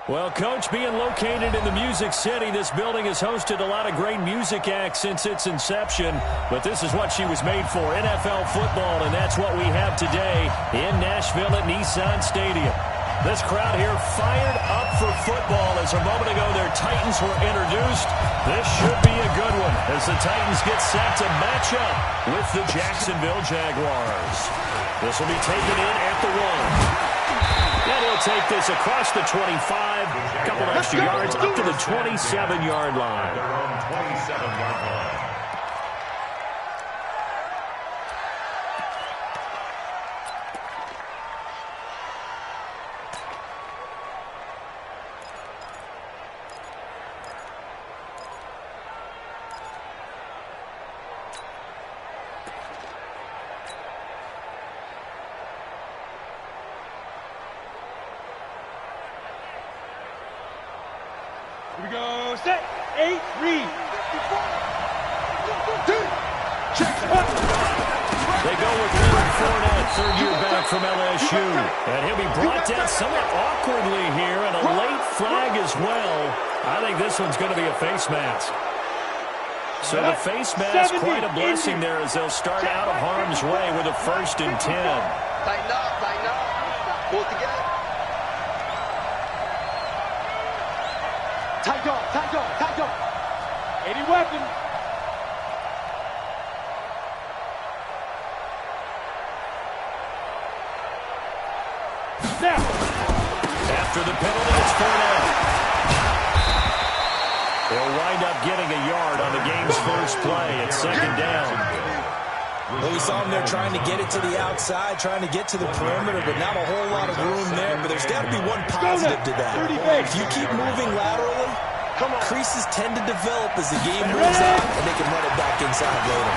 Well, Coach, being located in the Music City, this building has hosted a lot of great music acts since its inception. But this is what she was made for, NFL football, and that's what we have today in Nashville at Nissan Stadium. This crowd here fired up for football as a moment ago their Titans were introduced. This should be a good one as the Titans get set to match up with the Jacksonville Jaguars. This will be taken in at the 1. And he'll take this across the 25, a couple extra yards up to the 27-yard line. Their own 27-yard line. Here we go. Set. 8. Read. They go with Leonard Fournette, third-year back from LSU. And he'll be brought down somewhat awkwardly here, and a late flag as well. I think this one's going to be a face mask. So the face mask, quite a blessing there as they'll start out of harm's way with a 1st and 10. Tighten up. Pull it together. Tight dog. Any weapon. Now. After the penalty, it's Fournette. They'll wind up getting a yard on the game's first play at 2nd down. Well, we saw him there trying to get it to the outside, trying to get to the perimeter, but not a whole lot of room there. But there's got to be one positive to that. If you keep moving laterally, creases tend to develop as the game moves on, and they can run it back inside later.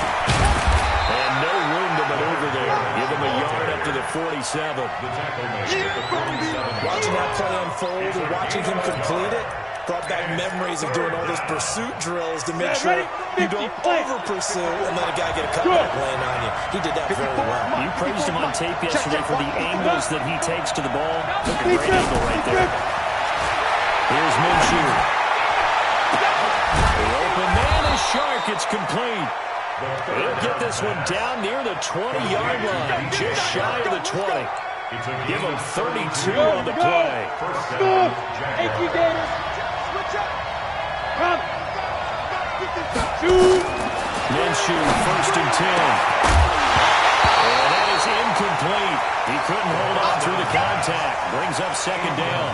And no room to maneuver there. Give him a yard up to the 47. The tackle made at the 47. Watching that play unfold and watching him complete it brought back memories of doing all those pursuit drills to make sure you don't over-pursue and let a guy get a cutback lane on you. He did that very well. You praised him on tape yesterday for the angles that he takes to the ball. Took a great angle right there. Here's Minshew. The open man is Shark. It's complete. He'll get this one down near the 20-yard line, just shy of the 20. Give him 32 on the play. First down, Jaguars. Come. Minshew, 1st and 10. And that is incomplete. He couldn't hold on through the contact. Brings up 2nd down.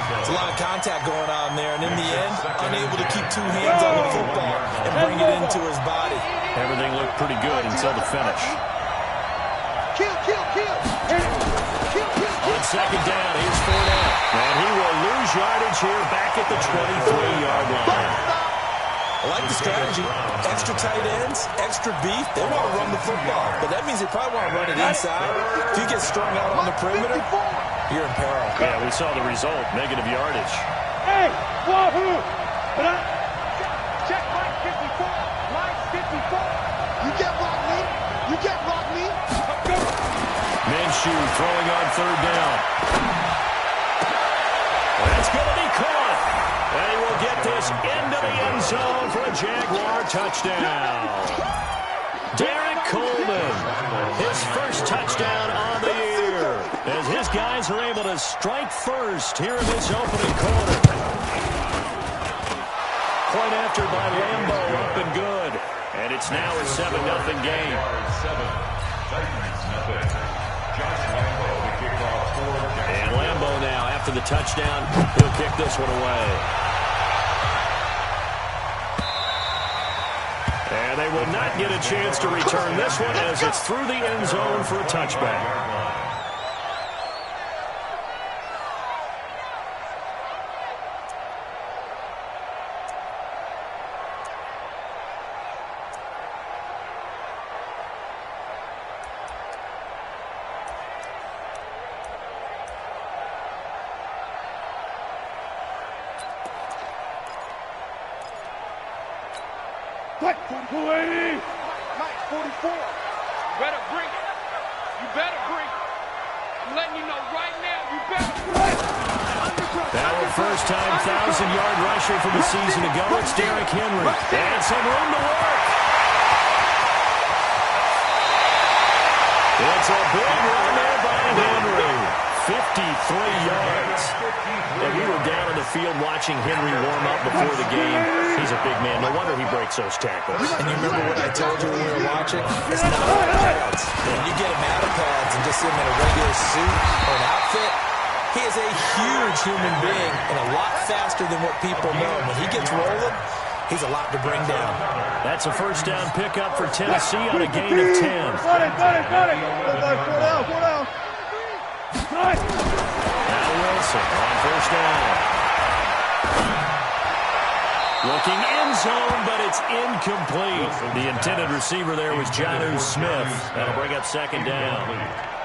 There's a lot of contact going on there, and in the end, unable to keep 2 hands on the football and bring it into his body. Everything looked pretty good until the finish. Kill. On 2nd down, here's Fournette. And he will lose yardage here back at the 23-yard line. I like the strategy. Extra tight ends, extra beef. They want to run the football, but that means they probably want to run it inside. If you get strung out on the perimeter, you're in peril. Yeah, we saw the result, negative yardage. Hey, wahoo! Check line 54. Line 54. You get rock me. Minshew throwing on 3rd down. That's going to be caught. And he will get this into the end zone for a Jaguar touchdown. Derek Coleman, his first touchdown on the year, as his guys are able to strike first here in this opening quarter. Point after by Lambo, up and good. And it's now a 7-0 game. 7. Titans, nothing. Josh Lambo, the kickoff for Jacksonville. And Lambo now, after the touchdown, he'll kick this one away. And they will not get a chance to return this one as it's through the end zone for a touchback. What? 4480. Mike, 44. Better bring it. You better bring it. I'm letting you know right now, you better bring it. Now a first-time 1,000-yard rusher from a season ago, it's Derrick Henry. And some room to work. It's a big run there by Henry. 53 yards. And we were down in the field watching Henry warm up before the game. He's a big man. No wonder he breaks those tackles. And you remember what I told you when we were watching? It's not about pads. When you get him out of pads and just see him in a regular suit or an outfit, he is a huge human being and a lot faster than what people know. When he gets rolling, he's a lot to bring down. That's a first down pickup for Tennessee on a gain of 10. Got it. Four down. Now Wilson on first down. Looking end zone, but it's incomplete. The intended receiver there was Jonnu Smith. That'll bring up second down.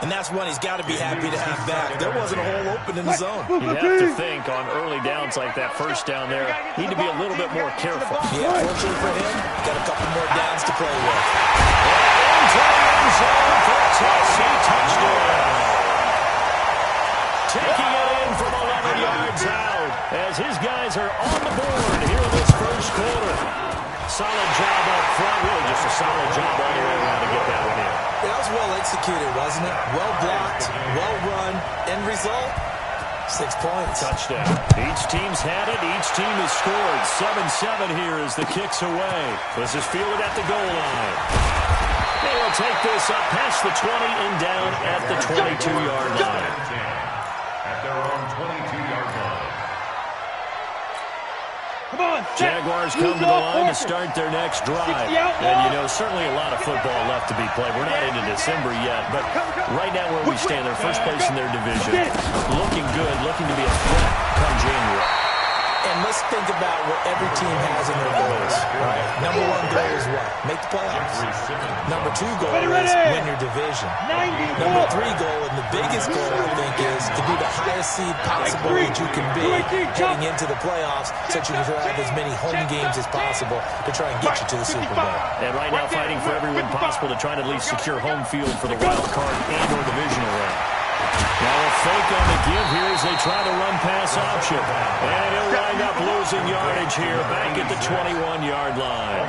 And that's one he's got to be happy to have back. There wasn't a hole open in the zone. You have to think on early downs like that first down there, need to be a little bit more careful. Yeah, fortunately for him, got a couple more downs to play with. Into the end zone for Tennessee, touchdown. Taking it in from 11 yards out as his guys are on the board here in this first quarter. Solid job up front, really just a solid job all the way around to get that one in. That was well executed, wasn't it? Well blocked, well run. End result, 6 points. Touchdown. Each team's had it. Each team has scored. 7-7 here as the kick's away. This is fielded at the goal line. They will take this up past the 20 and down at the 22-yard line. At their own 22-yard line. Come on, Jaguars come to the line to start their next drive. And, you know, certainly a lot of football left to be played. We're not into December yet, but right now where we stand, they're first place in their division. Looking good, looking to be a threat come January. And let's think about what every team has in their goals, right? Number one goal is what? Make the playoffs. Number two goal is win your division. Number three goal, and the biggest goal, I think, is to be the highest seed possible that you can be heading into the playoffs so that you can have as many home games as possible to try and get you to the Super Bowl. And right now fighting for every win possible to try to at least secure home field for the wild card and or divisional round. Now a fake on the give here as they try the run-pass option. And he'll wind up losing yardage here back at the 21-yard line.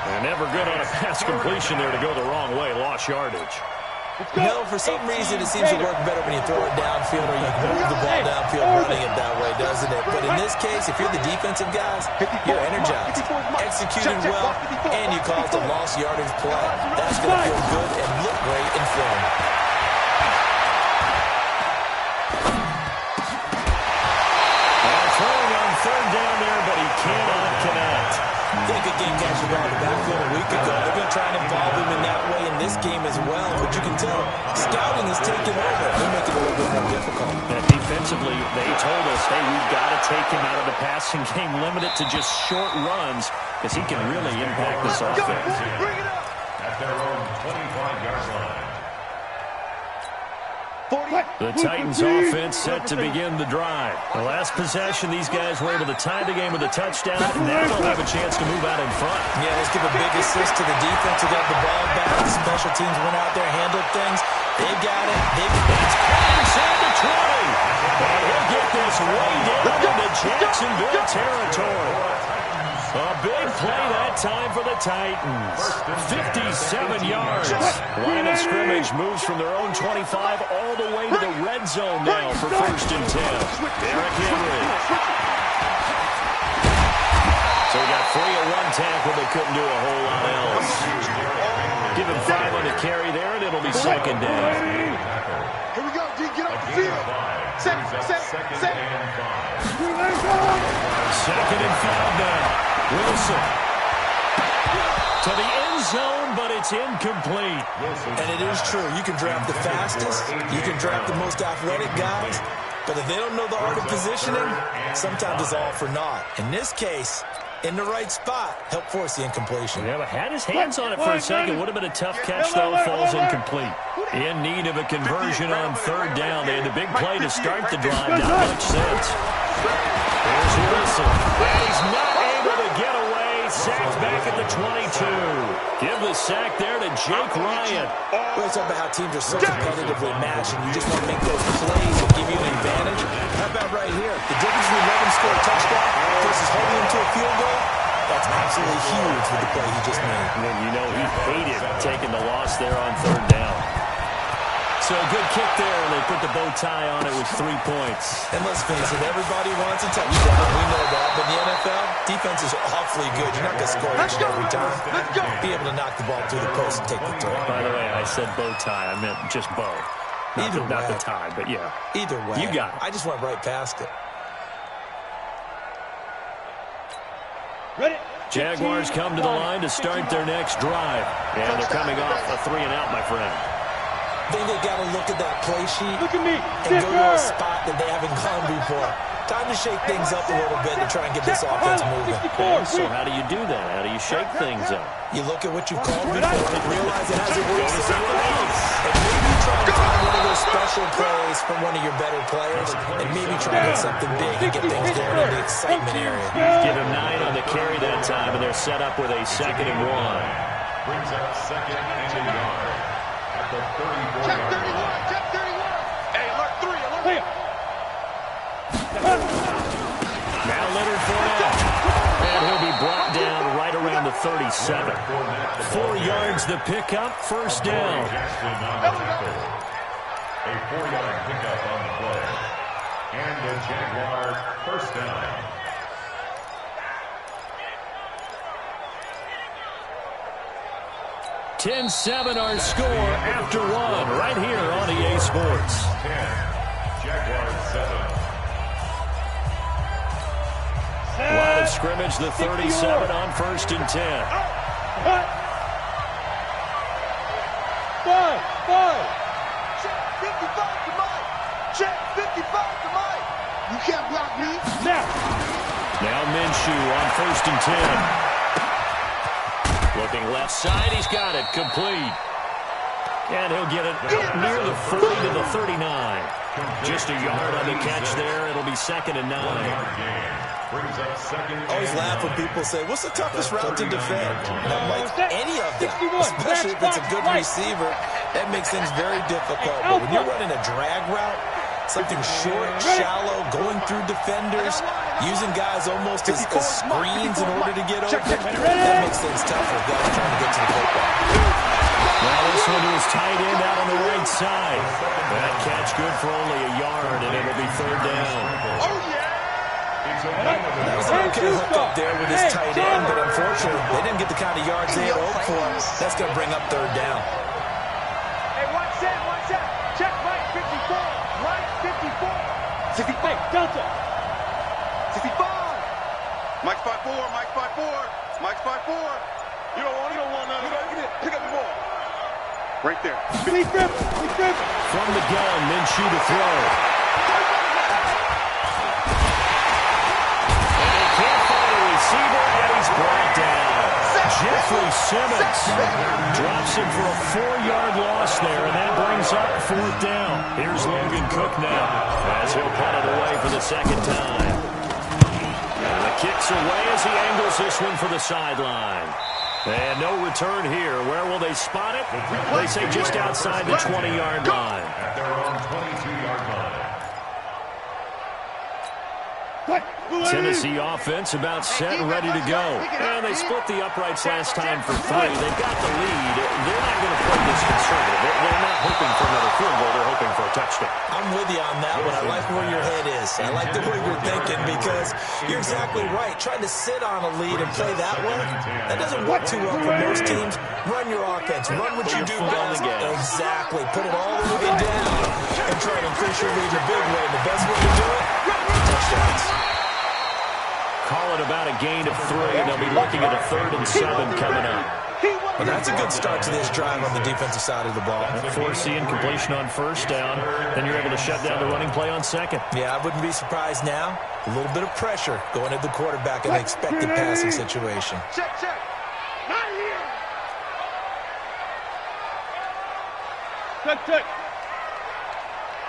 They're never good on a pass completion there to go the wrong way. Lost yardage. No, for some reason it seems to work better when you throw it downfield or you move the ball downfield running it that way, doesn't it? But in this case, if you're the defensive guys, you're energized, executed well, and you caused a lost yardage play. That's going to feel good and look great in film. Third down there, but he cannot connect. Think a game catcher ball in the backfield a week ago. They're going to try and involve him in that way in this game as well. But you can tell scouting is taking over. They're making it a little bit more difficult. And defensively, they told us, hey, we've got to take him out of the passing game, limit it to just short runs, because he can really impact this offense. At their own 25-yard line. The Titans offense set to begin the drive. The last possession, these guys were able to tie the game with a touchdown. Now they'll have a chance to move out in front. Yeah, let's give a big assist to the defense to get the ball back. The special teams went out there, handled things. They've got it. It's inside the 20. And he'll get this way down into Jacksonville territory. A big play that time for the Titans. 57 yards. Line of scrimmage moves from their own 25 all the way to the red zone now for first and 10. Derrick Henry. So we got 3 at one tackle, but couldn't do a whole lot else. Give him 5 on the carry there, and it'll be second down. Here we go, D. Get off the field. Second and 5. Second and 5 now. Wilson to the end zone, but it's incomplete. And it is true. You can draft the fastest. You can draft the most athletic guys. But if they don't know the art of positioning, sometimes it's all for naught. In this case, in the right spot, help force the incompletion. Yeah, but had his hands on it for a second. Would have been a tough catch, though. Falls incomplete. In need of a conversion on third down. They had the big play to start the drive. Not much sense. There's Wilson. And he's not able to get away. sacked back at the 22. Give the sack there to Jake Ryan. We always talk about how teams are so competitively matched, and you just want to make those plays that give you an advantage. How about right here? The difference between letting him score a touchdown versus holding him to a field goal, that's absolutely huge with the play he just made. And you know he hated taking the loss there on third down. So a good kick there, and they put the bow tie on it with 3 points. And let's face it, everybody wants a touchdown. We know that. But in the NFL, defense is awfully good. You're not going to score each and every time. Be able to knock the ball through the post and take the throw. By the way, I said bow tie. I meant just bow. Not the tie, but yeah. Either way. You got it. I just went right past it. Ready? Jaguars come to the line to start their next drive. And they're coming off a 3-and-out, my friend. I think they've got to look at that play sheet Look at me. and go to a spot that they haven't gone before. Time to shake things up a little bit to try and get this offense moving. Okay, so how do you do that? How do you shake things up? You look at what you've called before and realize it hasn't worked so well. And maybe try to find one of those special plays from one of your better players and maybe try to hit something big and get things going in the excitement area. Give him 9 on the carry that time, and they're set up with a 2nd and 1. Brings up 2nd and a yard. At the 34-yard Check 31, line. check 31. Hey, alert 3, alert. Hey. Now Leonard Fournette. And he'll be brought down right around the 37. 4 yards the pickup, first down. Jackson on the tackle. A 4-yard pickup on the play. And the Jaguars first down. (10-7) our score after 1 right here on EA Sports. 10. Jaguars 7. Line of scrimmage, the 37 on 1st and 10. Five. Check 55 to Mike. Check 55 to Mike. You can't block me. Now Minshew on 1st and 10. Looking left side, he's got it, complete. And he'll get it near the 40 to the 39. Just a yard on the catch there. It'll be 2nd and 9. Brings up 2nd. I always laugh when people say, what's the toughest route to defend? And I'm like, any of them, especially if it's a good receiver. That makes things very difficult. But when you're running a drag route, something short, shallow, going through defenders, using guys almost as screens in order to get open, that makes things tough for guys trying to get to the football. Now this one to his tight end out on the right side. That catch good for only a yard, and it'll be 3rd down. Oh, yeah. That was an okay hookup there with his tight end, but unfortunately, they didn't get the kind of yards they had hoped for. That's going to bring up 3rd down. Hey, watch that. Check Mike 54. Mike 54. 65. Hey, Delta. 65. Mike's 5'4", Mike's 5'4". Mike's 5'4". You don't want none. Pick up the ball. Right there. Lee Griffin. From the gun, Minshew to throw. And he can't find a receiver, and he's brought down. Jeffrey Simmons drops him for a 4-yard loss there, and that brings up 4th down. Here's Logan Cook now, as he'll punt it away for the 2nd time. And the kick's away as he angles this one for the sideline. And no return here. Where will they spot it? They say just outside the 20-yard line. At their own 22-yard line. Tennessee offense about set and ready to go. And they split the uprights last time for 3. They've got the lead. They're not going to play this conservative. They're not hoping for another field goal. They're hoping for a touchdown. I'm with you on that one. I like where your head is. I like the way you're thinking because you're exactly right. Trying to sit on a lead and play that way, that doesn't work too well for most teams. Run your offense. Run what you do best. Exactly. Put it all the way down and try to increase your lead in a big way. The best way to do it, touchdowns. Call it about a gain of 3, and they'll be looking at a 3rd and 7 coming up. Well, that's a good start to this drive on the defensive side of the ball. Forcing completion on 1st down. Then you're able to shut down the running play on 2nd. Yeah, I wouldn't be surprised now. A little bit of pressure going at the quarterback in an expected passing situation. Check. Not here. Check.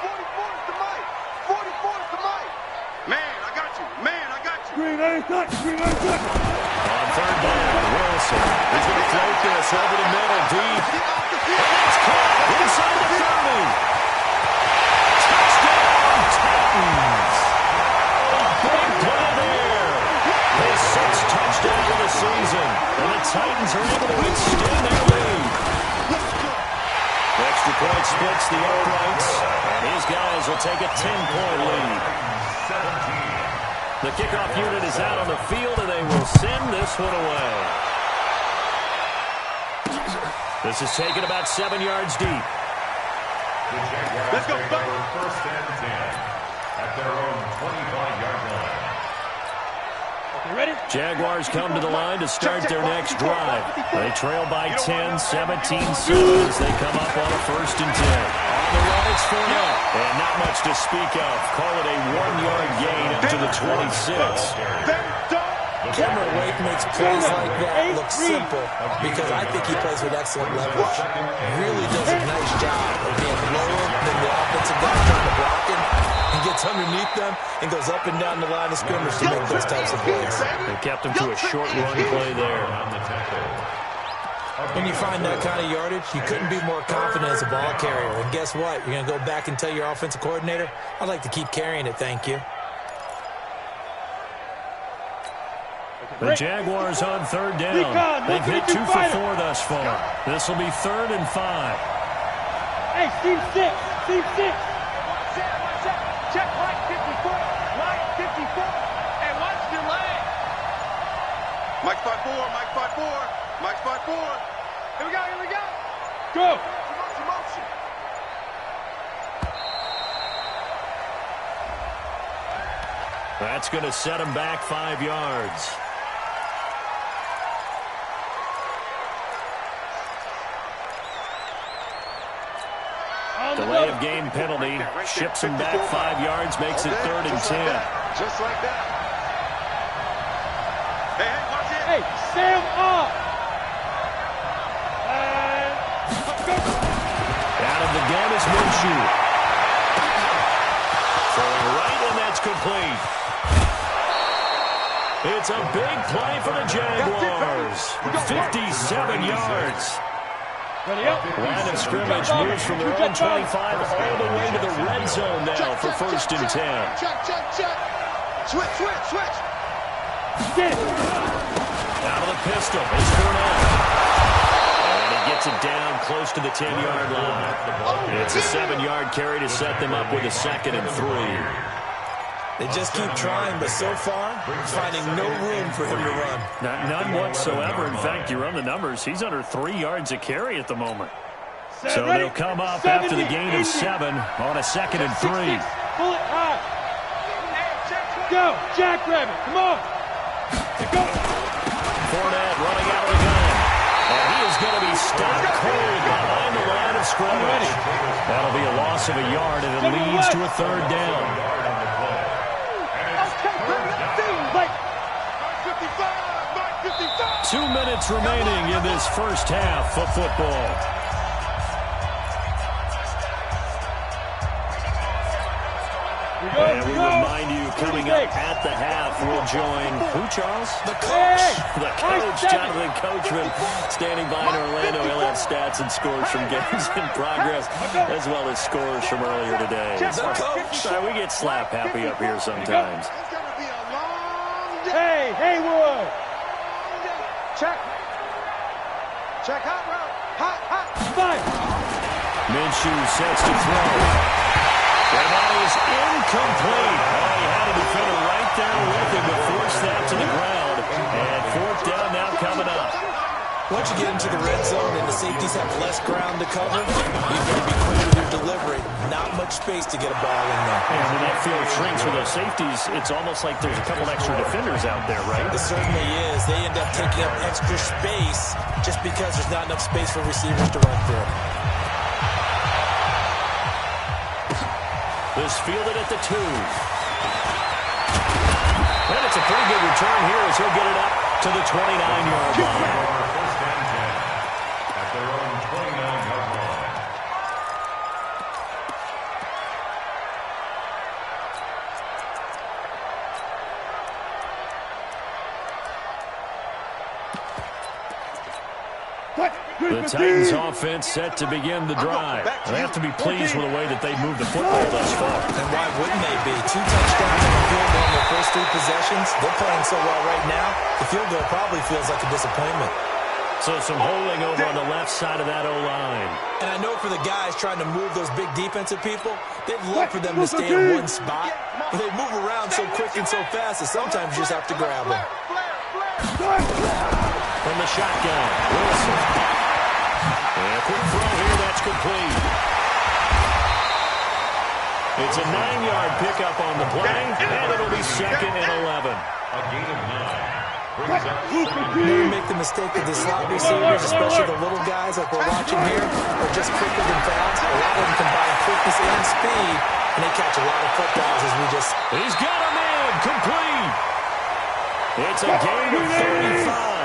44 is to Mike. 44 is to Mike. Man, I got you. Green, I ain't touch. On third down. Wilson is going to float this over the middle, deep. And it's caught inside the 30. Touchdown, Titans. A big play there. His sixth touchdown of the season. And the Titans are able to extend their lead. Extra point splits the uprights. And his guys will take a 10-point lead. 17. The kickoff unit is out on the field, and they will send this one away. This is taken about 7 yards deep. The Jaguars Let's go, take over first and 10 at their own 25-yard line. You ready? Jaguars come to the line to start their next drive. They trail by 10, 17-7 as they come up on a first and 10. On the run, it's Fournette. And not much to speak of. Call it a 1-yard gain up to the 26. Cameron Wake makes plays like that look simple because I think he plays with excellent leverage. Really does a nice job of being lower than the offensive guy trying to block him. He gets underneath them and goes up and down the line of scrimmage to make those types of plays. They kept him to a short run play there. When you find that kind of yardage, you couldn't be more confident as a ball carrier. And guess what? You're going to go back and tell your offensive coordinator, I'd like to keep carrying it, thank you. The Jaguars on third down. They've hit 2 for 4 thus far. This will be 3rd and 5. Hey, Steve 6. Steve 6. Check right 54. Right 54. And watch the leg. Mike 5-4. Mike 5-4. Mike 5-4. Here we go. Here we go. Go. Motion. That's going to set him back 5 yards. Delay of game penalty. Ships him back 5 yards, makes it 3rd and 10. Just like that. Hey, watch it. Hey, Sam up. And go. Out of the gun is Minshew. Throwing right, and that's complete. It's a big play for the Jaguars. 57 yards. Ready up. Line of scrimmage moves from their own 25 all the way to the red zone now for 1st and 10. Check. Switch. Get it. Out of the pistol, it's Fournette. And he gets it down close to the 10-yard line. It's a 7-yard carry to set them up with a 2nd and 3. They just keep trying, but so far, finding no room for him to run. None whatsoever. In fact, you run the numbers. He's under 3 yards a carry at the moment. So they'll come up after the gain of 7 on a 2nd and 3. Pull it high. Go, Jackrabbit. Come on. Go. Fournette running out of the gun. And he is going to be stopped cold behind the line of scrimmage. That'll be a loss of a yard, and it leads to a 3rd down. 2 minutes remaining in this first half of football. And we remind you, coming up at the half, we'll join who, Charles? The coach. The coach, Jonathan Coachman, standing by in Orlando. He'll have stats and scores from games in progress, as well as scores from earlier today. The coach. We get slap happy up here sometimes. Hey, Haywood. Check hot route. Hot. Fire. Minshew sets to throw. And that is incomplete. Oh, he had a defender right there with him to force that to the ground. And 4th down now coming up. Once you get into the red zone and the safeties have less ground to cover, you better be clear with your delivery. Not much space to get a ball in there. And when that field shrinks with those safeties, it's almost like there's a couple extra defenders out there, right? It certainly is. They end up taking up extra space just because there's not enough space for receivers to run through. This fielded at the 2. And it's a pretty good return here as he'll get it up to the 29-yard line. First and 10 at their own 29-yard line. The Titans offense set to begin the drive. They have to be pleased with the way that they moved the football thus far. And why wouldn't they be? 2 touchdowns on the field goal in their first 3 possessions. They're playing so well right now, the field goal probably feels like a disappointment. So some holding over on the left side of that O-line. And I know for the guys trying to move those big defensive people, they'd love for them to stay in one spot. But they move around so quick and so fast that sometimes you just have to grab them. From the shotgun, Wilson. And a quick throw here, that's complete. It's a 9-yard pickup on the play, and it'll be 2nd and 11. A gain of 9. Never make the mistake that the slot receivers, especially the little guys like we're watching here, are just quicker than fast. A lot of them combine quickness and speed, and they catch a lot of footballs as we just... He's got a man, complete. It's a gain of 35.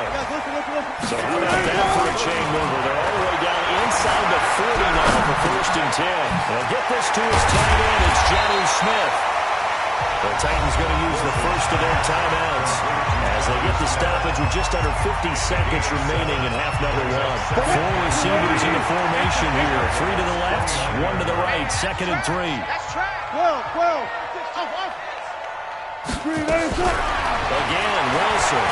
So how about that for a chain mover? They're all the way down inside the 40 now for 1st and 10. They'll get this to his tight end. It's Johnny Smith. The Titans going to use the first of their timeouts as they get the stoppage with just under 50 seconds remaining in half number 1. 4 receivers in the formation here. 3 to the left, 1 to the right. 2nd and 3. That's track. 12. Again, Wilson.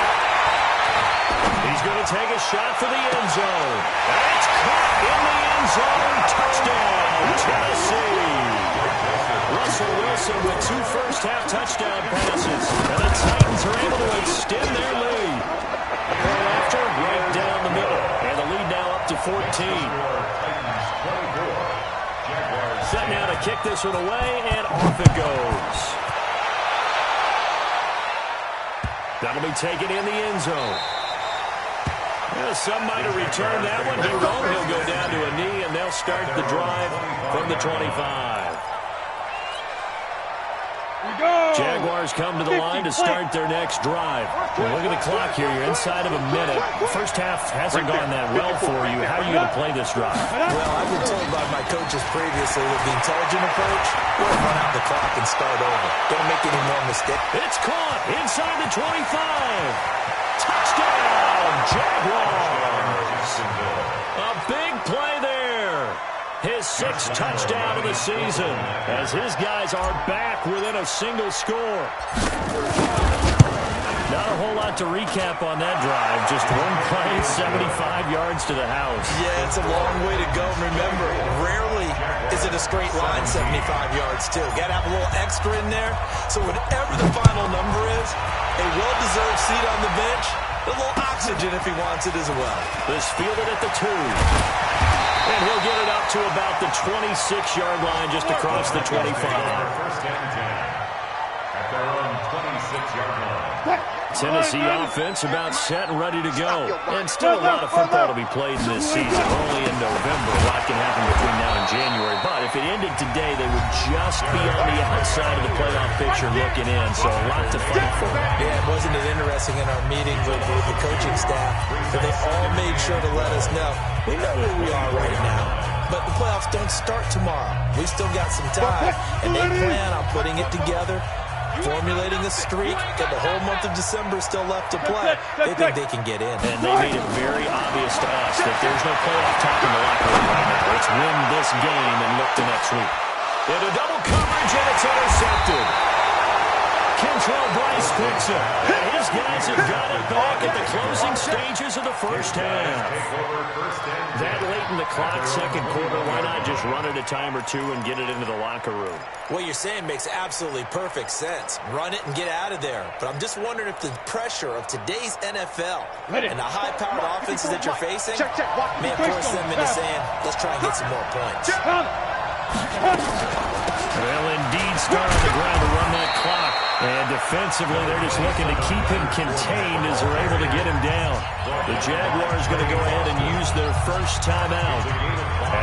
He's going to take a shot for the end zone. And it's caught in the end zone. Touchdown, Tennessee. Russell Wilson with 2 first-half touchdown passes. And the Titans are able to extend their lead. Thereafter, right down the middle. And the lead now up to 14. Set now to kick this one away, and off it goes. That'll be taken in the end zone. Well, some might have returned that one. He won't. He'll go down to a knee, and they'll start the drive from the 25. Jaguars come to the line to start their next drive. Well, look at the clock here. You're inside of a minute. The first half hasn't gone that well for you. How are you going to play this drive? Well, I've been told by my coaches previously that the intelligent approach will run out the clock and start over. Don't make any more mistakes. It's caught inside the 25. Touchdown, Jaguars. A big play there. His 6th touchdown of the season as his guys are back within a single score. Not a whole lot to recap on that drive. Just one play, 75 yards to the house. Yeah, it's a long way to go. Remember, rarely is it a straight line 75 yards, too. Got to have a little extra in there. So whatever the final number is, a well-deserved seat on the bench, a little oxygen if he wants it as well. This fielded at the 2. And he'll get it up to about the 26-yard line just across the 25. First and 10 at their own 26-yard line. Tennessee offense about set and ready to go. And still a lot of football to be played in this season. Only in November. A lot can happen between now and January. But if it ended today, they would just be on the outside of the playoff picture looking in. So a lot to fight for. Yeah, wasn't it interesting in our meeting with the coaching staff that they all made sure to let us know, we know where we are right now. But the playoffs don't start tomorrow. We still got some time. And they plan on putting it together, formulating a streak, got the whole month of December still left to play. They think they can get in. And they made it very obvious to us that there's no playoff talk in the locker room right now. It's win this game and look to next week. Into double coverage, and it's intercepted. Kentrell Bryce picks it. And his guys have got it back at the closing stages of the first half. That late in the clock, second quarter, why not just run it a time or two and get it into the locker room? What you're saying makes absolutely perfect sense. Run it and get out of there. But I'm just wondering if the pressure of today's NFL and the high-powered offenses that you're facing may force them into saying, let's try and get some more points. They'll indeed start on the ground to run that clock. And defensively, they're just looking to keep him contained as they're able to get him down. The Jaguars going to go ahead and use their first timeout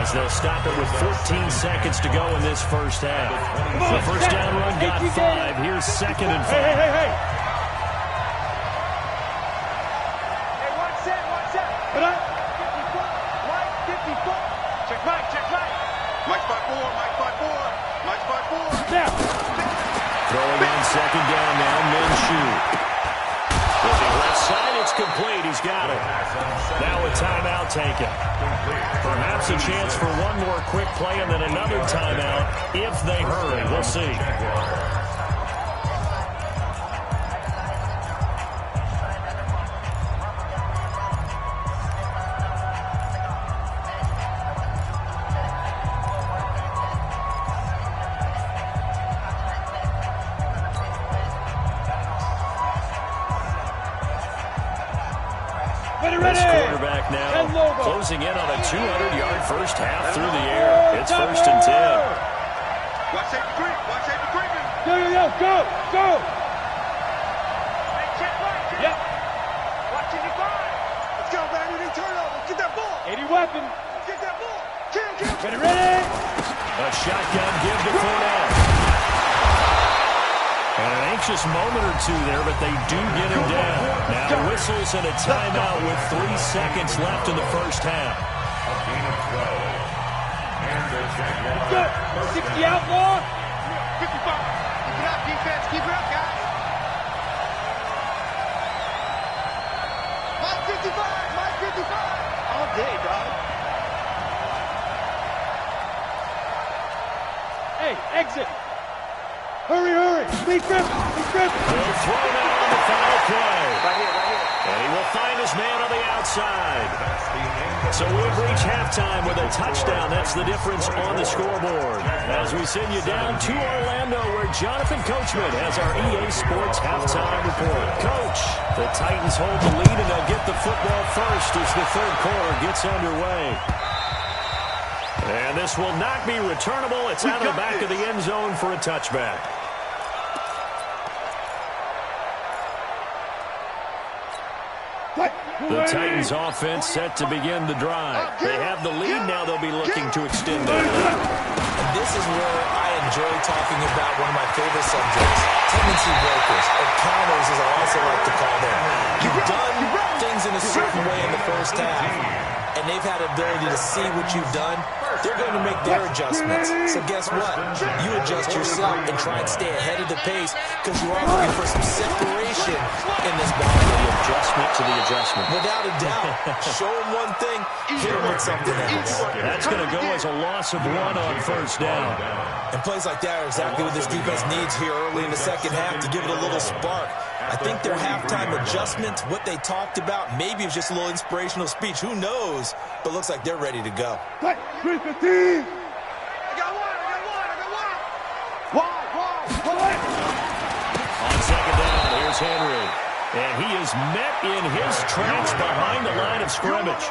as they'll stop it with 14 seconds to go in this first half. The first down run got 5. Here's 2nd and 5. Hey, one set. Put up. 54. Check right. Mike's by 4. Now. Throwing on 2nd down now, Minshew. Looking left side, it's complete. He's got it. Now a timeout taken. Perhaps a chance for one more quick play and then another timeout if they hurry. We'll see. This quarterback now closing in on a 200-yard first half through the air. It's 1st and 10. Watch safety creep. Watch safety creeping. Go. Hey, check right. Yep. Watch it, divide. Let's go, baby. They turnover. Get that ball. 80 weapon. Get that ball. Get. Ready. A shotgun give to Fournette. And an anxious moment or two there, but they do get him down. Now whistles and a timeout with 3 seconds left in the first half. A gain of 12. And the Jaguars. Go. 60 outlaw. 55. Keep it up, defense. Keep it up, guys. Mike 55. Mike 55. All day, dog. Hey, exit. Hurry. Lee Griffin. He'll throw now on the final play. Right here. And he will find his man on the outside. So we've reached halftime with a touchdown. That's the difference on the scoreboard. As we send you down to Orlando, where Jonathan Coachman has our EA Sports halftime report. Coach, the Titans hold the lead, and they'll get the football first as the third quarter gets underway. And this will not be returnable. It's out of the back of the end zone for a touchback. The Titans offense set to begin the drive. They have the lead. Now they'll be looking to extend that lead. And this is where I enjoy talking about one of my favorite subjects, tendency breakers, or counters as I also like to call them. You've done things in a certain way in the first half, and they've had ability to see what you've done. They're going to make their adjustments. So guess what? You adjust yourself and try and stay ahead of the pace because you are looking for some separation in this ball. The adjustment to the adjustment. Without a doubt. Show them one thing, hit them with something else. That's going to go as a loss of 1 on first down. And plays like that are exactly what this defense needs here early in the second half to give it a little spark. I think their halftime adjustment, what they talked about, maybe it was just a little inspirational speech. Who knows? But looks like they're ready to go. I got one. On second down, here's Henry. And he is met in his tracks behind the line of scrimmage.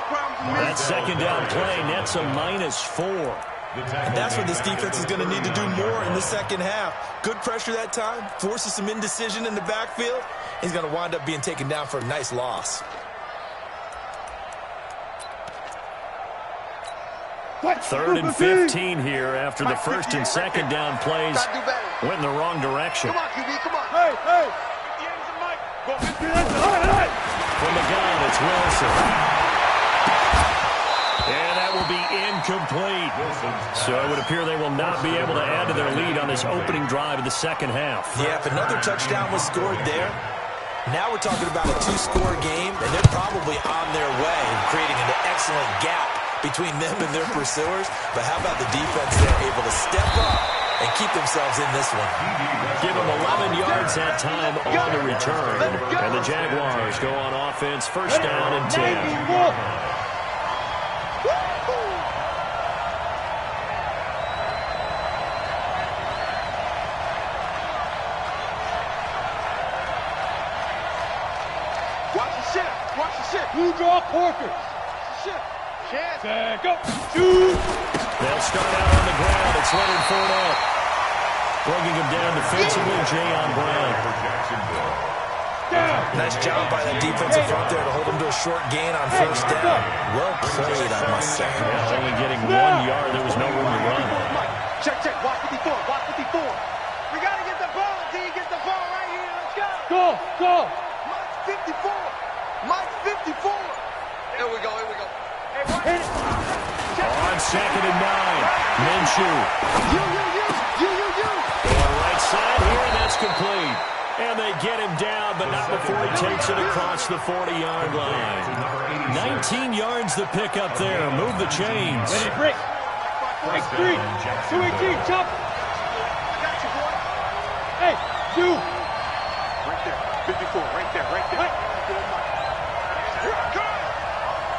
That second down play nets a -4. And that's what this defense is going to need to do more in the second half. Good pressure that time, forces some indecision in the backfield. He's going to wind up being taken down for a nice loss. Third and 15 here after the first and second down plays went in the wrong direction. Come on, QB, come on. Hey. From the gun, it's Wilson. And that will be incomplete. So it would appear they will not be able to add to their lead on this opening drive of the second half. Yeah, if another touchdown was scored there, now we're talking about a 2-score game, and they're probably on their way, creating an excellent gap between them and their pursuers. But how about the defense there, able to step up and keep themselves in this one? Give them 11 yards that time on the return. And the Jaguars go on offense, first down and 10. Watch the shit. Blue draw Porkers. Chance. Go. Shoot. They'll start out on the ground. It's Leonard Fournette. Bringing him down defensively, Jayon Brown. Nice job by that defensive front there to hold him to a short gain on first down. Well played, I must say. Yeah, only getting 1 yard. There was no room to run. Check. Watch 54. We got to get the ball. D, get the ball right here. Let's go. Go. Mike 54. Here we go. Hey, watch it. On second and 9, Minshew. You. Going right side here, and that's complete. And they get him down, but not before he takes it across the 40-yard line. 19 yards to pick up there. Move the chains. Ready, break. Break 3. 218, chop. Hey, 2. Right there. 54, right there, right there. Right.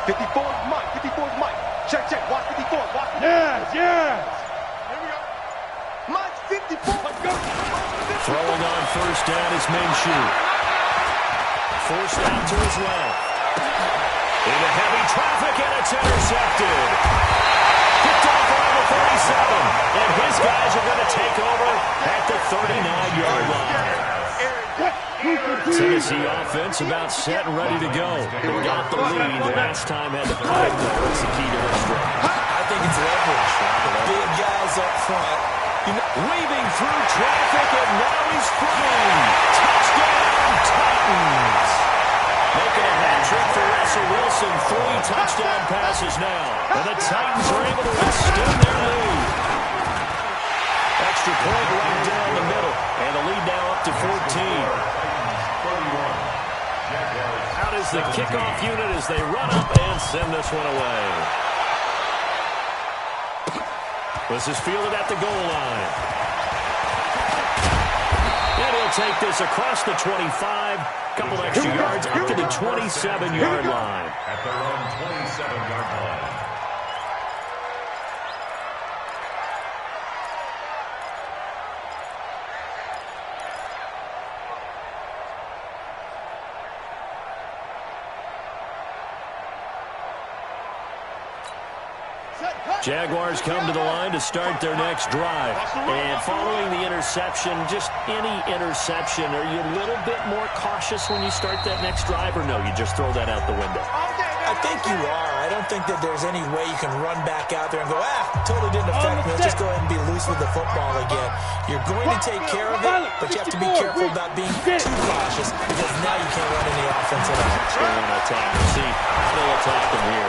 54 is Mike. 54 is Mike. Check, check. Watch 54. Watch 54. Yes, yes. Here we go. Mike 54. Let's go. Throwing on first down is Minshew. Forced out to his left. Into heavy traffic, and it's intercepted. Picked off around the 37. And his guys are going to take over at the 39-yard line. Tennessee offense about set and ready to go. They got the lead. Last time had to play. That's the key to their strength. I think it's leverage. The big guys up front. Weaving through traffic, and now he's free. Touchdown, Titans. Making a hat-trick for Russell Wilson. 3 touchdown passes now. And the Titans are able to extend their lead. Extra point right down the middle. And the lead now up to 14. Out is the kickoff unit as they run up and send this one away. This is fielded at the goal line. And he'll take this across the 25. Couple extra yards up to the 27-yard line. At their own 27-yard line. Jaguars come to the line to start their next drive. And following the interception, just any interception, are you a little bit more cautious when you start that next drive, or no, you just throw that out the window? I think you are. I don't think that there's any way you can run back out there and go, totally didn't affect me. Let's just go ahead and be loose with the football again. You're going to take care of it, but you have to be careful about being too cautious because now you can't run any offense at all. Still attack. See, still attacking here.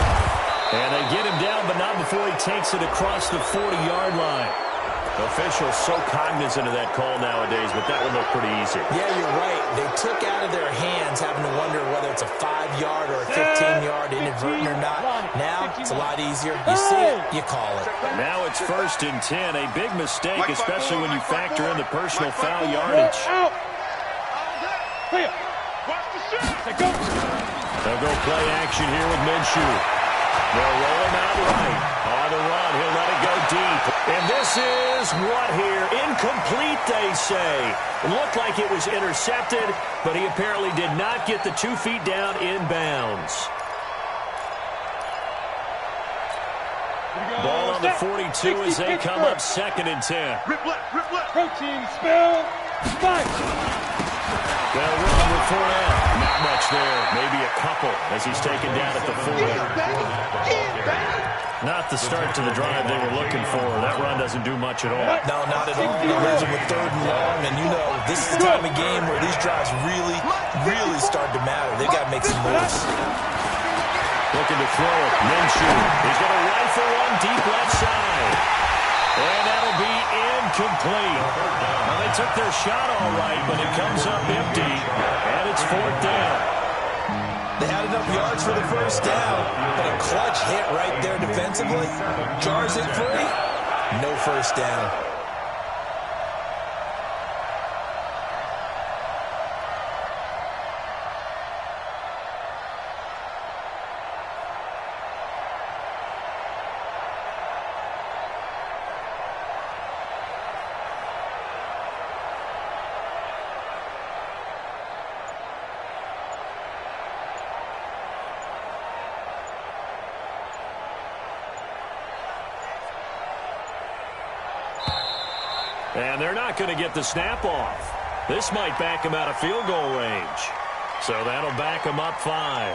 And they get him down, but not before he takes it across the 40-yard line. Officials so cognizant of that call nowadays, but that one looked pretty easy. Yeah, you're right. They took out of their hands having to wonder whether it's a 5-yard or a 15-yard inadvertent or not. Now, it's a lot easier. You see it, you call it. Now it's 1st and 10. A big mistake, especially when you factor in the personal foul yardage. Out. Clear. Watch the shoot. They'll go play action here with Minshew. They'll roll him out right. On the run, he'll let it go deep. And this is what here? Incomplete, they say. It looked like it was intercepted, but he apparently did not get the 2 feet down in bounds. Ball on the 42 as they come up 2nd and 10. Rip left. Protein spill. Spike. They'll run with Fournette. Not much there. Maybe a couple as he's taken down at the 40. Not the start to the drive they were looking for. That run doesn't do much at all. No, not at all. He leaves it with 3rd and long, and you know this is the time of game where these drives really start to matter. They got to make some moves. Looking to throw it. Minshew. He's going to rifle one deep left side. And that'll be incomplete. Well, they took their shot all right, but it comes up empty. And it's 4th down. They had enough yards for the 1st down, but a clutch hit right there defensively. Jars it free. No 1st down. And they're not going to get the snap off. This might back him out of field goal range. So that'll back him up 5.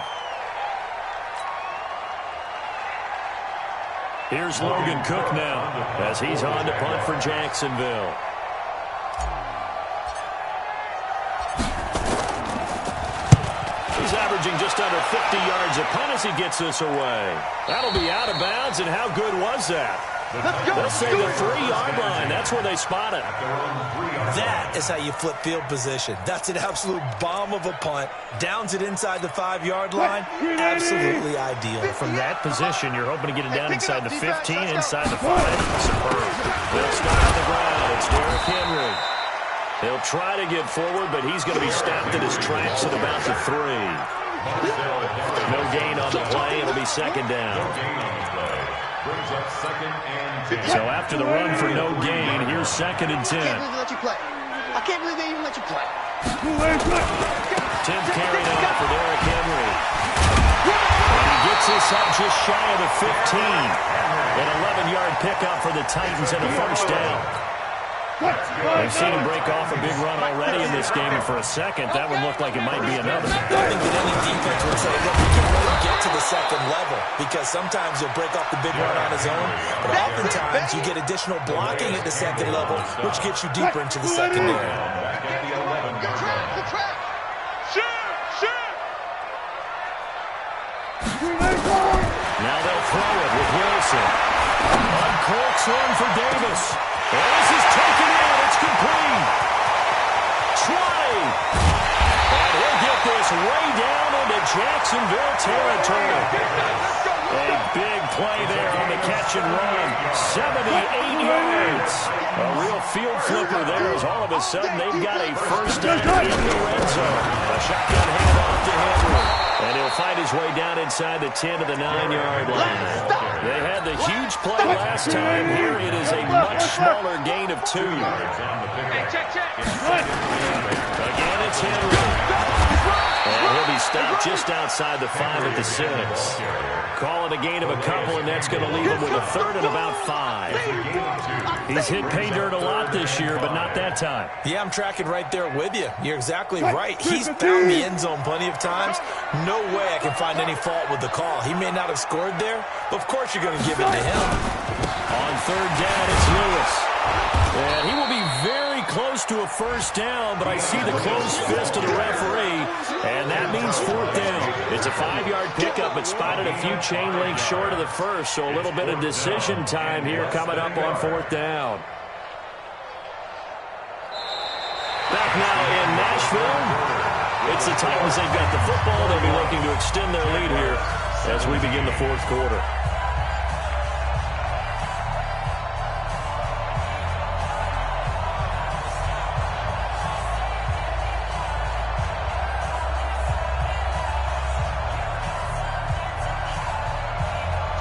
Here's Logan Cook now as he's on to punt for Jacksonville. He's averaging just under 50 yards a punt as he gets this away. That'll be out of bounds, and how good was that? They'll say the 3-yard line. That's where they spot it. That is how you flip field position. That's an absolute bomb of a punt. Downs it inside the 5-yard line. Absolutely ideal. From that position, you're hoping to get it down inside the 15, inside the 5. Superb. They'll start on the ground. It's Derrick Henry. He'll try to get forward, but he's going to be stopped in his tracks at about the 3. No gain on the play. It'll be second down. So after the run for no gain, here's second and 10. I can't believe they even let you play. 10th carry now for Derrick Henry. And he gets this up just shy of the 15. An 11-yard pickup for the Titans and a first down. We've seen him break off a big run already in this game, and for a second, that one looked like it might be another. I think that any defense would say, look, we can really get to the second level, because sometimes he'll break off the big run on his own, but oftentimes you get additional blocking at the second level, which gets you deeper into the secondary. Now they'll throw it with Wilson. Uncorks one for Davis. And this is taken in. It's complete. 20. And he'll get this way down into Jacksonville territory. A big play there on the catch and run. 78 yards. A real field flipper there as all of a sudden they've got a first down in the red zone. A shotgun handoff to Henry. And he'll find his way down inside the 10 to the 9-yard line. They had the huge play last time. Here it is a much smaller gain of 2. Again, it's Henry. And he'll be stopped just outside the 5 at the 6. Call it a gain of a couple, and that's going to leave him with a third and about 5. He's hit pay dirt a lot this year, but not that time. Yeah, I'm tracking right there with you. You're exactly right. He's found the end zone plenty of times. No way I can find any fault with the call. He may not have scored there, but of course you're going to give it to him. On third down, it's Lewis. And he will be very close to a first down, but I see the closed fist of the referee, and that means fourth down. It's a 5-yard pickup, but spotted a few chain links short of the first, so a little bit of decision time here coming up on fourth down. Back now in Nashville. It's the Titans. They've got the football. They'll be looking to extend their lead here as we begin the fourth quarter.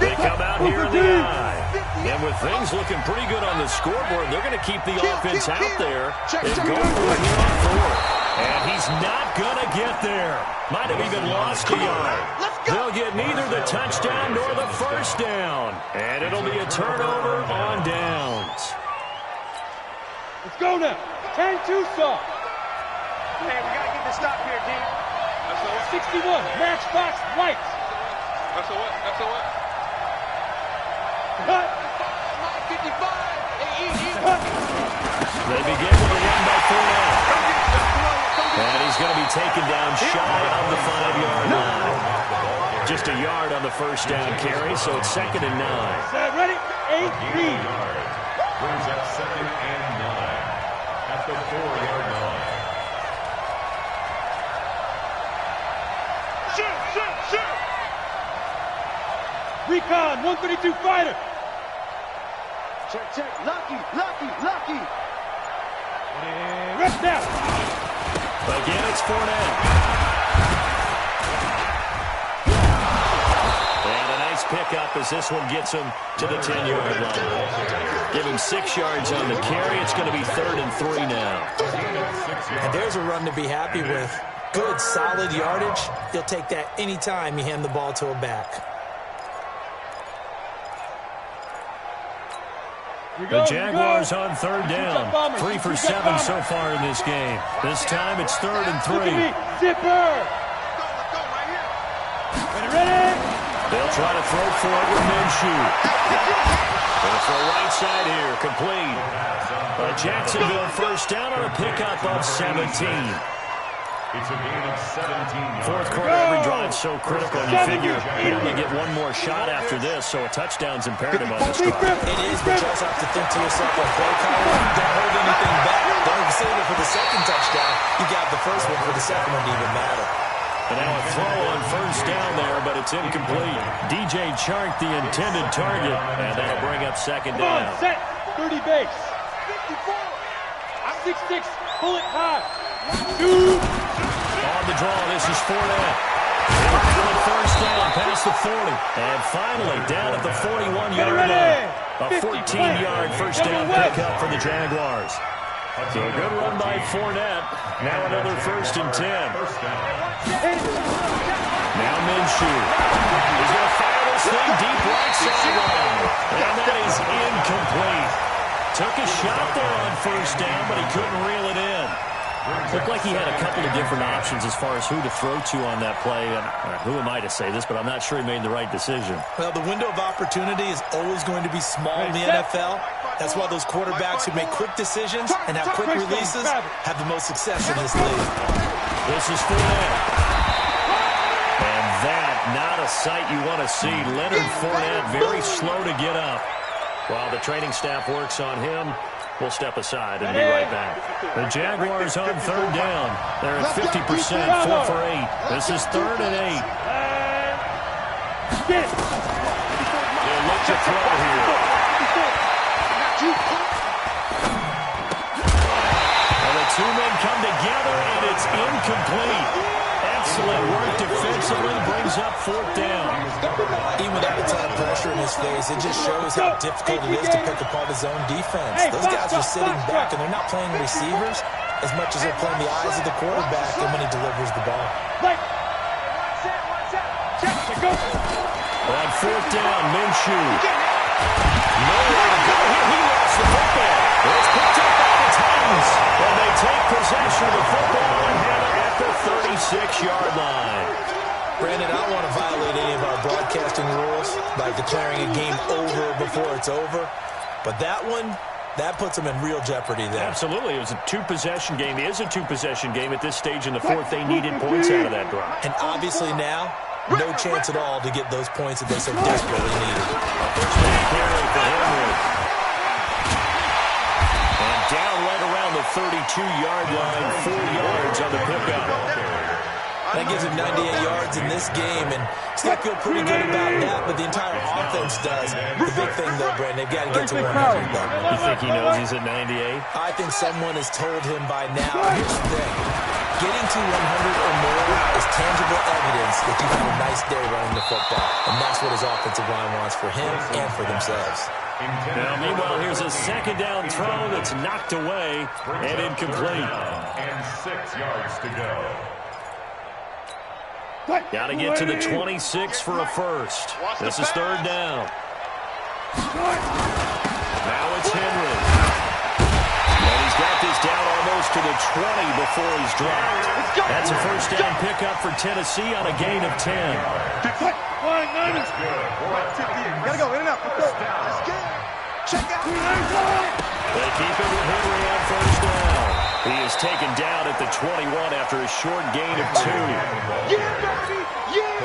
They come out here in the eye. And with things looking pretty good on the scoreboard, they're going to keep the offense out there and go for it here on fourth. And he's not going to get there. Might have even lost a yard. They'll get neither the touchdown nor the first down. And it'll be a turnover on downs. Let's go now. 10-2 stop. Man, we got to get the stop here, D. 61, Matchbox White. That's a what? That's a what? Cut. 55. They begin with a run by Fournette. And he's going to be taken down shy of the 5-yard line. Just a yard on the first down carry, so it's second and 9. Set, ready? 8, read. Brings up second and 9 at the 4-yard line. Shoot. Recon, 132 fighter. Check. Lucky. And rest down. Again, it's Fournette. And a nice pickup as this one gets him to the 10-yard line. Give him 6 yards on the carry. It's going to be third and 3 now. And there's a run to be happy with. Good, solid yardage. You'll take that anytime you hand the ball to a back. The Jaguars on third down. 3 for 7 so far in this game. This time it's third and 3. Zipper. Ready? They'll try to throw for it with Minshew. They'll throw right side here, complete. Jacksonville first down on a pickup of 17. It's a gain of 17 yards. Fourth quarter, every drive so critical. You figure you only get one more shot after this, so a touchdown's imperative on this drive. It is, but you also have to think to yourself, on play calling, don't hold anything back. Don't save it for the second touchdown. You got the first one for the second one to even matter. And now a throw on first down there, but it's incomplete. DJ Chark, the intended target, and that'll bring up second down. Come on, set, 30 base. 54. I'm 6'6", pull it high. Shoot. On the draw, this is Fournette. First down, past the 40. And finally, down at the 41-yard line. A 14-yard first down pickup for the Jaguars. So a good run by Fournette. Now another 1st and 10. Now Minshew. He's going to fire this thing deep right sideline. And that is incomplete. Took a shot there on first down, but he couldn't reel it in. Looked like he had a couple of different options as far as who to throw to on that play. And who am I to say this, but I'm not sure he made the right decision. Well, the window of opportunity is always going to be small in the NFL. That's why those quarterbacks who make quick decisions and have quick releases have the most success in this league. This is Fournette. And that, not a sight you want to see. Leonard Fournette very slow to get up. While the training staff works on him, we'll step aside and be right back. The Jaguars on 3rd down. They're at 50%, 4 for 8. This is 3rd and 8. They'll look to throw here. And the two men come together, and it's incomplete. Excellent work defensively, brings up 4th down. Even without a ton of pressure in his face, it just shows how difficult it is to pick apart his own defense. Those guys are sitting back, and they're not playing receivers as much as they're playing the eyes of the quarterback and when he delivers the ball. On 4th down, Minshew. Nowhere to go here. He lost the football. It's picked up by the Titans. And they take possession of the football and have it at the 36-yard line. Brandon, I don't want to violate any of our broadcasting rules by declaring a game over before it's over. But that one, that puts them in real jeopardy there. Absolutely. It was a two-possession game. It is a two-possession game at this stage in the fourth. They needed points out of that drive. And obviously now, no chance at all to get those points that they so desperately needed. Carry for Henry. And down right around the 32-yard line, 4 yards on the pickup. That gives him 98 yards in this game, and he's got to feel pretty good about that, but the entire offense does. The big thing, though, Brandon, they've got to get to 100, though. You think he knows he's at 98? I think someone has told him by now. Here's the thing. Getting to 100 or more is tangible evidence that you've had a nice day running the football, and that's what his offensive line wants for him and for themselves. Now, meanwhile, here's a second down throw that's knocked away and incomplete. And 6 yards to go. Got to get to the 26 for a first. This is 3rd down. Now it's Henry. And he's got this down almost to the 20 before he's dropped. That's a first down pickup for Tennessee on a gain of 10. That's good. Gotta go, in and out. Let's go. Check out. They keep it with Henry on first down. He is taken down at the 21 after a short gain of 2.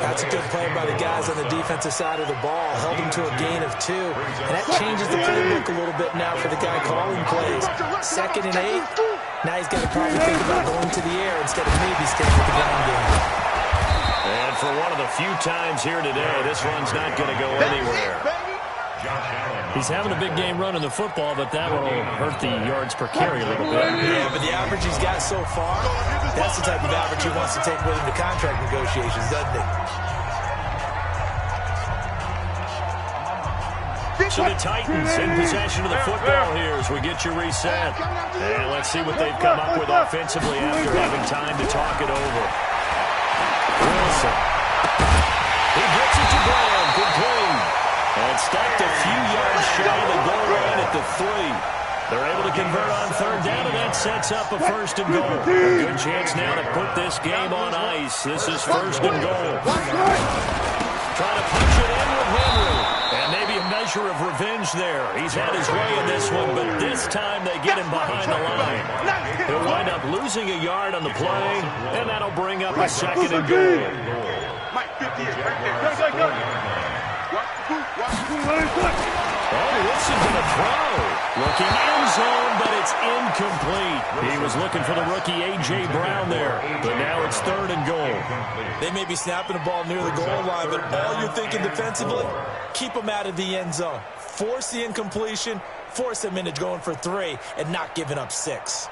That's a good play by the guys on the defensive side of the ball. Held him to a gain of 2. And that changes the playbook a little bit now for the guy calling plays. 2nd and 8. Now he's got to probably think about going to the air instead of maybe staying with the ground game. And for one of the few times here today, this run's not going to go anywhere. He's having a big game running the football, but that will hurt the yards per carry a little bit. Yeah, but the average he's got so far, that's the type of average he wants to take with him to contract negotiations, doesn't he? So the Titans in possession of the football here as we get you reset. And let's see what they've come up with offensively after having time to talk it over. Wilson. He gets it to Brown. Good play. And stacked a few yards shy of the goal line at the 3. They're able to convert on 3rd down, and that sets up a 1st and goal. A good chance now to put this game on ice. This is 1st and goal. Trying to punch it in with Henry. And maybe a measure measure of revenge there. He's had his way in this one, but this time they get him behind the line. He'll wind up losing a yard on the play, and that'll bring up a second and goal. Mike, 50 right there. Go. Watch the boot. Watch the boot. Oh, Wilson to the throw. Looking end zone, but it's incomplete. He was looking for the rookie A.J. Brown there, but now it's 3rd and goal. They may be snapping the ball near the goal line, but all you're thinking defensively, keep them out of the end zone. Force the incompletion, force them into going for 3, and not giving up 6.